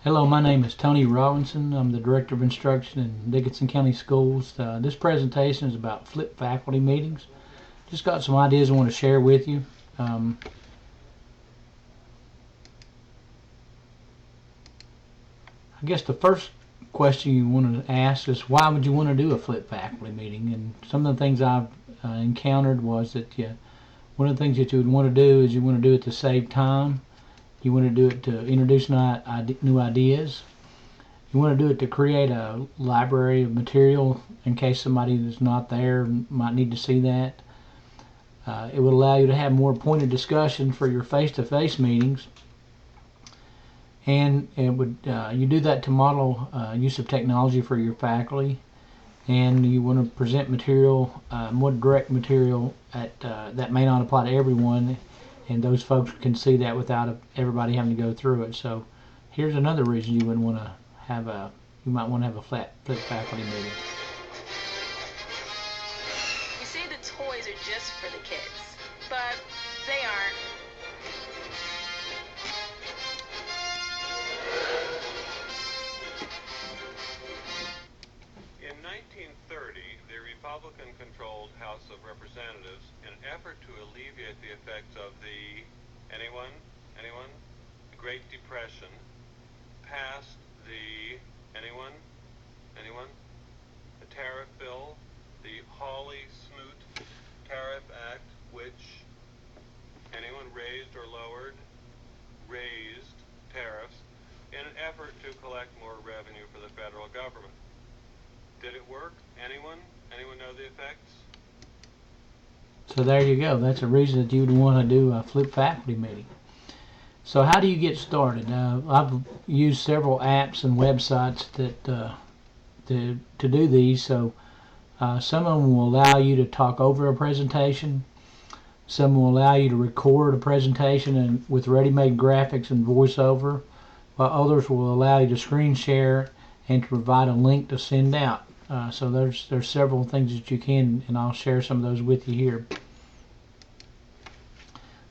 Hello, my name is Tony Robinson. I'm the Director of Instruction in Dickinson County Schools. This presentation is about flipped faculty meetings. Just got some ideas I want to share with you. I guess the first question you want to ask is, why would you want to do a flipped faculty meeting? And some of the things I've encountered was that one of the things that you would want to do is you want to do it to save time. You want to do it to introduce new ideas. You want to do it to create a library of material in case somebody that's not there might need to see that. It would allow you to have more pointed discussion for your face-to-face meetings, and it would you do that to model use of technology for your faculty, and you want to present material, more direct material that may not apply to everyone, and those folks can see that without everybody having to go through it. So here's another reason you would want to have you might want to have a flipped faculty meeting. You say the toys are just for the kids, but they aren't. In 1930, the Republican-controlled House of Representatives, in an effort to alleviate the effects of the Great Depression, passed the the tariff bill, the Hawley-Smoot Tariff Act, which raised or raised tariffs in an effort to collect more revenue for the federal government. Did it work? Anyone know the effects? So there you go. That's a reason that you would want to do a flipped faculty meeting. So how do you get started? I've used several apps and websites that to do these. So some of them will allow you to talk over a presentation. Some will allow you to record a presentation and with ready-made graphics and voiceover, while others will allow you to screen share and to provide a link to send out. So there's several things that you can, and I'll share some of those with you here.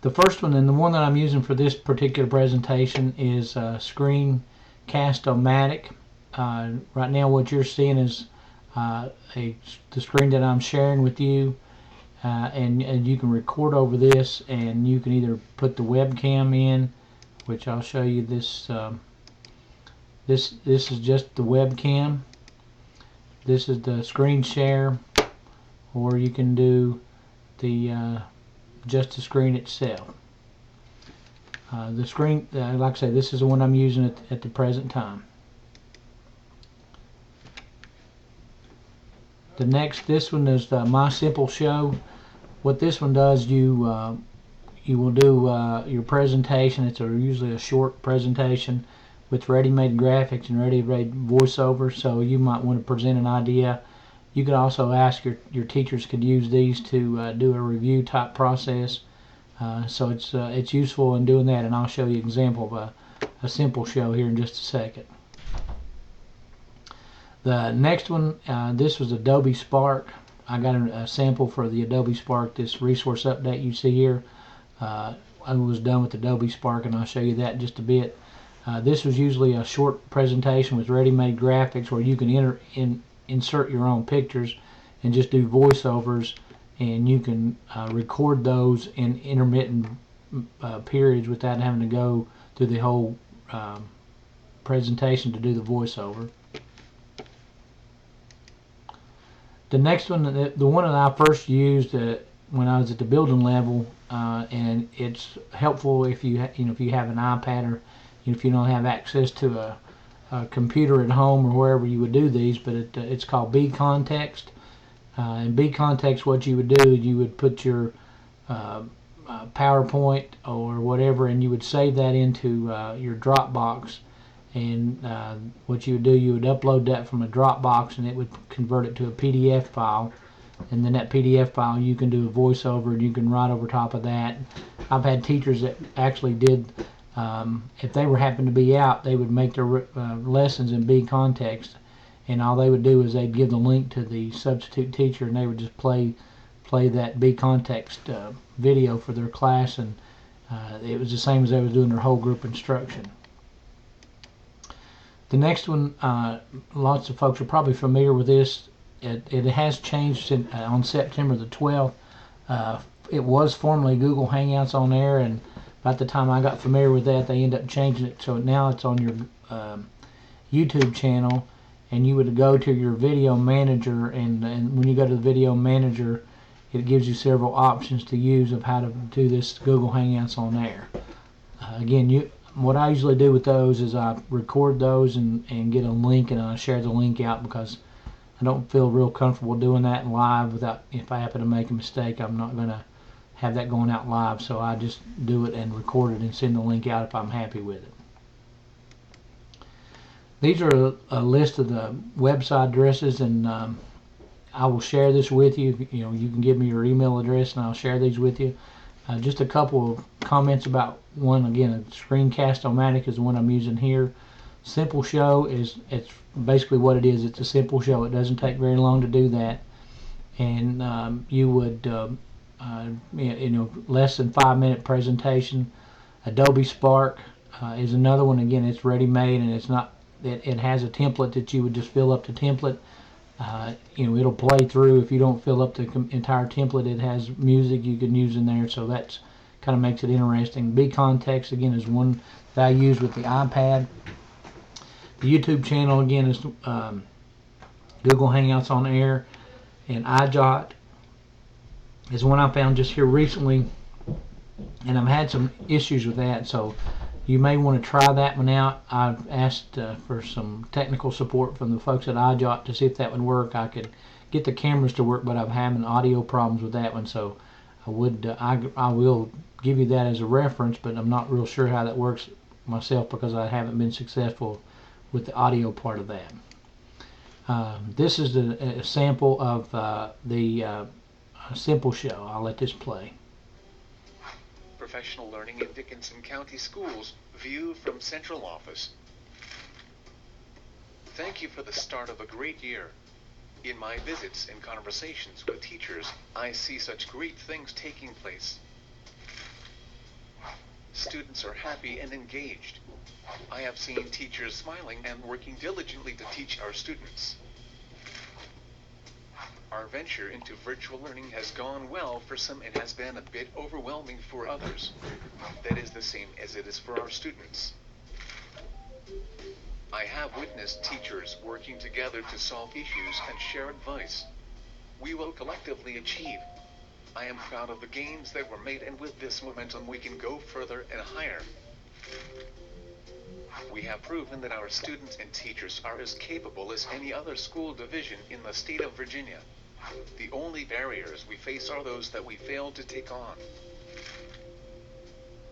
The first one, and the one that I'm using for this particular presentation, is Screencast-O-Matic. Right now what you're seeing is the screen that I'm sharing with you, and you can record over this, and you can either put the webcam in, which I'll show you this. This is just the webcam. This is the screen share, or you can do the just the screen itself. The screen, like I say, this is the one I'm using at the present time. This one is My Simple Show. What this one does, you will do your presentation. It's usually a short presentation with ready-made graphics and ready-made voiceover, so you might want to present an idea. You could also ask your teachers could use these to do a review type process. So it's useful in doing that, and I'll show you an example of a simple show here in just a second. The next one, this was Adobe Spark. I got a sample for the Adobe Spark, this resource update you see here. I was done with Adobe Spark, and I'll show you that in just a bit. This was usually a short presentation with ready-made graphics where you can insert your own pictures and just do voiceovers, and you can record those in intermittent periods without having to go through the whole presentation to do the voiceover. The next one, the one that I first used when I was at the building level, and it's helpful if you have an iPad, or if you don't have access to a computer at home or wherever you would do these. But it's called bContext. In bContext, what you would do, you would put your PowerPoint or whatever, and you would save that into your Dropbox. And what you would do, you would upload that from a Dropbox, and it would convert it to a PDF file. And then that PDF file, you can do a voiceover, and you can write over top of that. I've had teachers that actually did, if they were happened to be out, they would make their lessons in bContext, and all they would do is they'd give the link to the substitute teacher, and they would just play that bContext video for their class, and it was the same as they was doing their whole group instruction. The next one, lots of folks are probably familiar with this. It has changed on September the 12th. It was formerly Google Hangouts on Air, and about the time I got familiar with that, they ended up changing it. So now it's on your YouTube channel, and you would go to your video manager, and when you go to the video manager, it gives you several options to use of how to do this Google Hangouts on Air. Again, what I usually do with those is I record those and get a link, and I share the link out because I don't feel real comfortable doing that live without, if I happen to make a mistake, I'm not going to have that going out live, so I just do it and record it and send the link out if I'm happy with it. These are a list of the website addresses, and I will share this with you. You can give me your email address and I'll share these with you. Just a couple of comments about one. Again, a Screencast-O-Matic is the one I'm using here. Simple Show it's basically what it is. It's a simple show. It doesn't take very long to do that, and you would less than 5-minute presentation. Adobe Spark is another one. Again, it's ready-made, and it's not. It has a template that you would just fill up the template. It'll play through. If you don't fill up the entire template, it has music you can use in there, so that's kind of makes it interesting. BContext, again, is one that I use with the iPad. The YouTube channel, again, is Google Hangouts on Air, and iJot is one I found just here recently, and I've had some issues with that, so you may want to try that one out. I've asked for some technical support from the folks at iJot to see if that would work. I could get the cameras to work, but I'm having audio problems with that one, so I will give you that as a reference, but I'm not real sure how that works myself because I haven't been successful with the audio part of that. This is a sample of the Simple Show. I'll let this play. Professional learning in Dickinson County Schools, view from central office. Thank you for the start of a great year. In my visits and conversations with teachers, I see such great things taking place. Students are happy and engaged. I have seen teachers smiling and working diligently to teach our students. Our venture into virtual learning has gone well for some and has been a bit overwhelming for others. That is the same as it is for our students. I have witnessed teachers working together to solve issues and share advice. We will collectively achieve. I am proud of the gains that were made, and with this momentum we can go further and higher. We have proven that our students and teachers are as capable as any other school division in the state of Virginia. The only barriers we face are those that we fail to take on.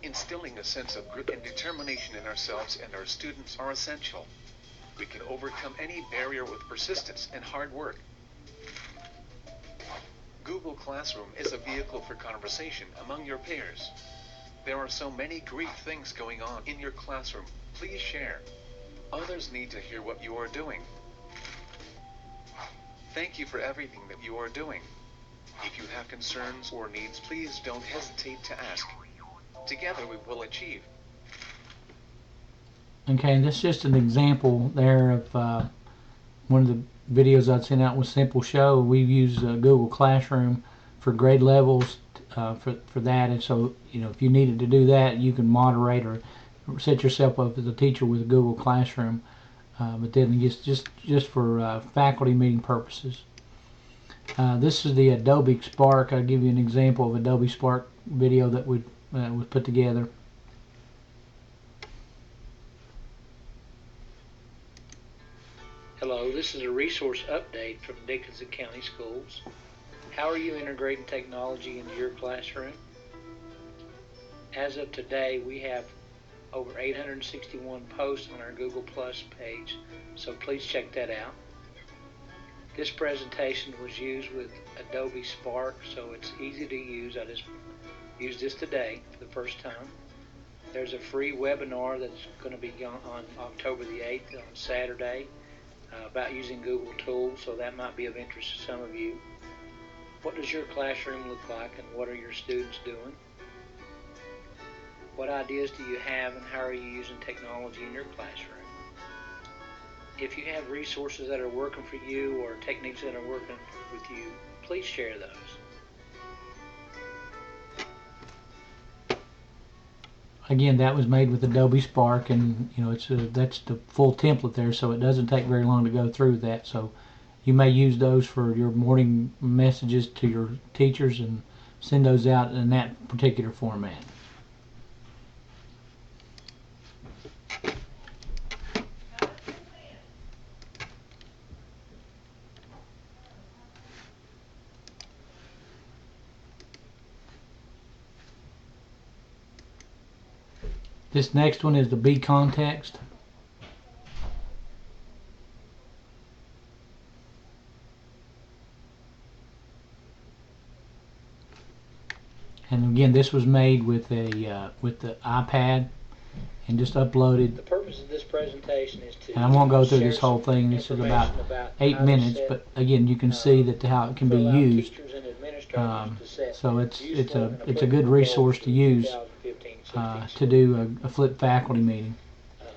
Instilling a sense of grit and determination in ourselves and our students are essential. We can overcome any barrier with persistence and hard work. Google Classroom is a vehicle for conversation among your peers. There are so many great things going on in your classroom. Please share. Others need to hear what you are doing. Thank you for everything that you are doing. If you have concerns or needs, please don't hesitate to ask. Together we will achieve. Okay, and that's just an example there of one of the videos I'd sent out with Simple Show. We use Google Classroom for grade levels for that, and so if you needed to do that, you can moderate or set yourself up as a teacher with Google Classroom. But then just for faculty meeting purposes. This is the Adobe Spark. I'll give you an example of Adobe Spark video that we put together. Hello, this is a resource update from Dickinson County Schools. How are you integrating technology into your classroom? As of today, we have over 861 posts on our Google Plus page, so please check that out. This presentation was used with Adobe Spark, so it's easy to use. I just used this today for the first time. There's a free webinar that's going to be on October the 8th on Saturday about using Google Tools, so that might be of interest to some of you. What does your classroom look like, and what are your students doing? What ideas do you have, and how are you using technology in your classroom? If you have resources that are working for you or techniques that are working with you, please share those. Again, that was made with Adobe Spark, and that's the full template there, so it doesn't take very long to go through that. So you may use those for your morning messages to your teachers and send those out in that particular format. This next one is the B context. And again, this was made with the iPad and just uploaded. The purpose of this presentation is to. And I won't go through share this whole some thing. This is about information 8 how to minutes, set, but again, you can see that how it can be allow used. teachers and administrators to set So it's useful and a good applicable resource goals to use 2015-16 to do a flipped faculty meeting. Um,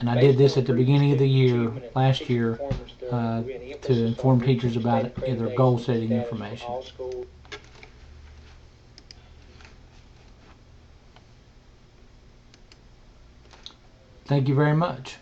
And I based did this on at the previous beginning of the student year, achievement and last teacher year, performance done, to with an emphasis inform on teachers reaching about state their accreditation goal-setting status for information. all schools. Thank you very much.